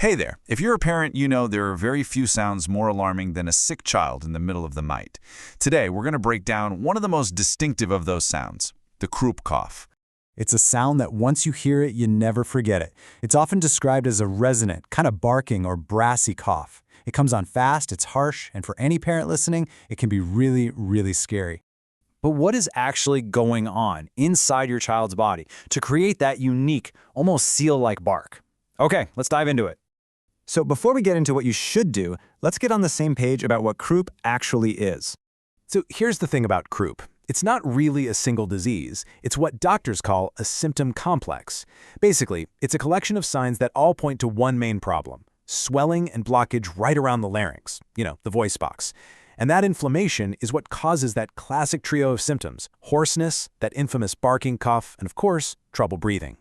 Hey there. If you're a parent, you know there are very few sounds more alarming than a sick child in the middle of the night. Today, we're going to break down one of the most distinctive of those sounds, the croup cough. It's a sound that once you hear it, you never forget it. It's often described as a resonant, kind of barking or brassy cough. It comes on fast, it's harsh, and for any parent listening, it can be really, really scary. But what is actually going on inside your child's body to create that unique, almost seal-like bark? Okay, let's dive into it. So before we get into what you should do, let's get on the same page about what croup actually is. So here's the thing about croup. It's not really a single disease. It's what doctors call a symptom complex. Basically, it's a collection of signs that all point to one main problem: swelling and blockage right around the larynx, the voice box. And that inflammation is what causes that classic trio of symptoms: hoarseness, that infamous barking cough, and of course, trouble breathing.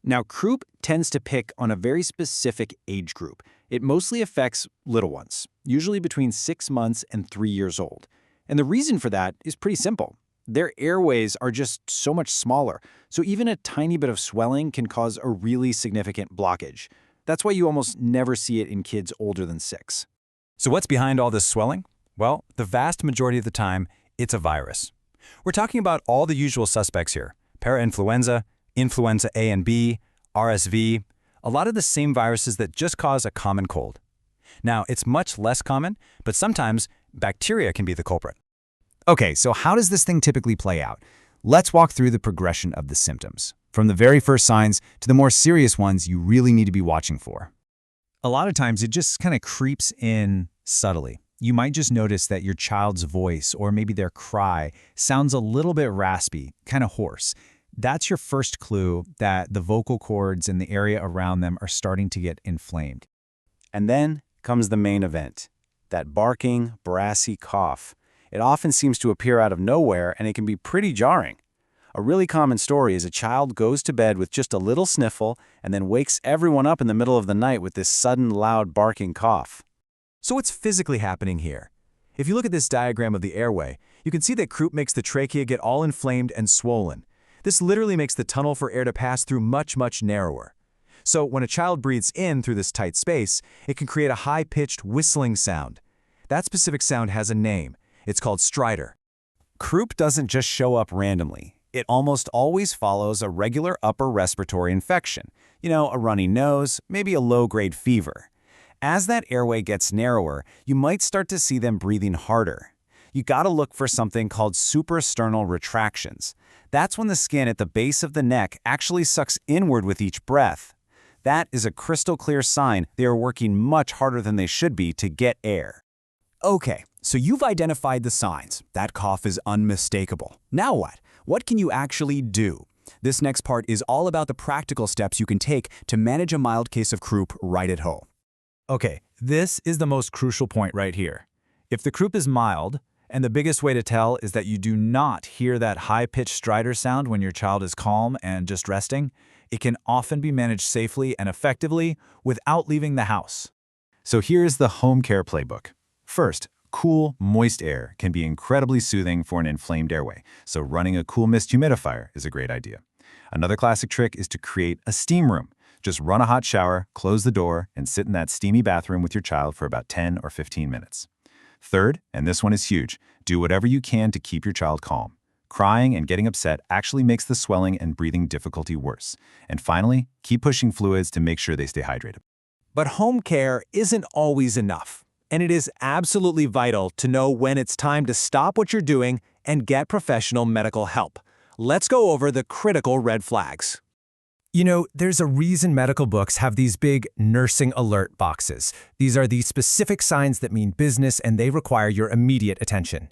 Now, croup tends to pick on a very specific age group. It mostly affects little ones, usually between 6 months and 3 years old. And the reason for that is pretty simple. Their airways are just so much smaller, so even a tiny bit of swelling can cause a really significant blockage. That's why you almost never see it in kids older than 6. So what's behind all this swelling? Well, the vast majority of the time, it's a virus. We're talking about all the usual suspects here: parainfluenza, influenza A and B, RSV, a lot of the same viruses that just cause a common cold. Now, it's much less common, but sometimes bacteria can be the culprit. Okay, so how does this thing typically play out? Let's walk through the progression of the symptoms, from the very first signs to the more serious ones you really need to be watching for. A lot of times it just kind of creeps in subtly. You might just notice that your child's voice or maybe their cry sounds a little bit raspy, kind of hoarse. That's your first clue that the vocal cords and the area around them are starting to get inflamed. And then comes the main event, that barking, brassy cough. It often seems to appear out of nowhere, and it can be pretty jarring. A really common story is a child goes to bed with just a little sniffle and then wakes everyone up in the middle of the night with this sudden, loud barking cough. So what's physically happening here? If you look at this diagram of the airway, you can see that croup makes the trachea get all inflamed and swollen. This literally makes the tunnel for air to pass through much, much narrower. So when a child breathes in through this tight space, it can create a high-pitched whistling sound. That specific sound has a name. It's called stridor. Croup doesn't just show up randomly. It almost always follows a regular upper respiratory infection. A runny nose, maybe a low-grade fever. As that airway gets narrower, you might start to see them breathing harder. You gotta look for something called suprasternal retractions. That's when the skin at the base of the neck actually sucks inward with each breath. That is a crystal clear sign they are working much harder than they should be to get air. Okay, so you've identified the signs. That cough is unmistakable. Now what? What can you actually do? This next part is all about the practical steps you can take to manage a mild case of croup right at home. Okay, this is the most crucial point right here. If the croup is mild, and the biggest way to tell is that you do not hear that high-pitched stridor sound when your child is calm and just resting, it can often be managed safely and effectively without leaving the house. So here's the home care playbook. First, cool, moist air can be incredibly soothing for an inflamed airway, so running a cool mist humidifier is a great idea. Another classic trick is to create a steam room. Just run a hot shower, close the door, and sit in that steamy bathroom with your child for about 10 or 15 minutes. Third, and this one is huge, do whatever you can to keep your child calm. Crying and getting upset actually makes the swelling and breathing difficulty worse. And finally, keep pushing fluids to make sure they stay hydrated. But home care isn't always enough, and it is absolutely vital to know when it's time to stop what you're doing and get professional medical help. Let's go over the critical red flags. There's a reason medical books have these big nursing alert boxes. These are the specific signs that mean business, and they require your immediate attention.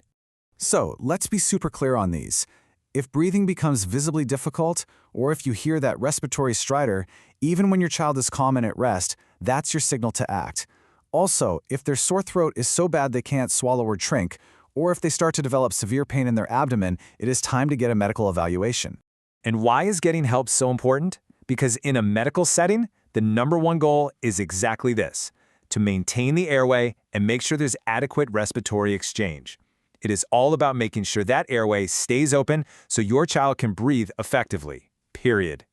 So let's be super clear on these. If breathing becomes visibly difficult, or if you hear that respiratory stridor, even when your child is calm and at rest, that's your signal to act. Also, if their sore throat is so bad they can't swallow or drink, or if they start to develop severe pain in their abdomen, it is time to get a medical evaluation. And why is getting help so important? Because in a medical setting, the #1 goal is exactly this: to maintain the airway and make sure there's adequate respiratory exchange. It is all about making sure that airway stays open so your child can breathe effectively, period.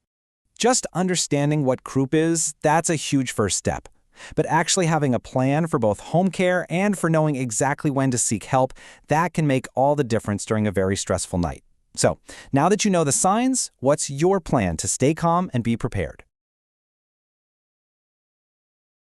Just understanding what croup is, that's a huge first step. But actually having a plan for both home care and for knowing exactly when to seek help, that can make all the difference during a very stressful night. So, now that you know the signs, what's your plan to stay calm and be prepared?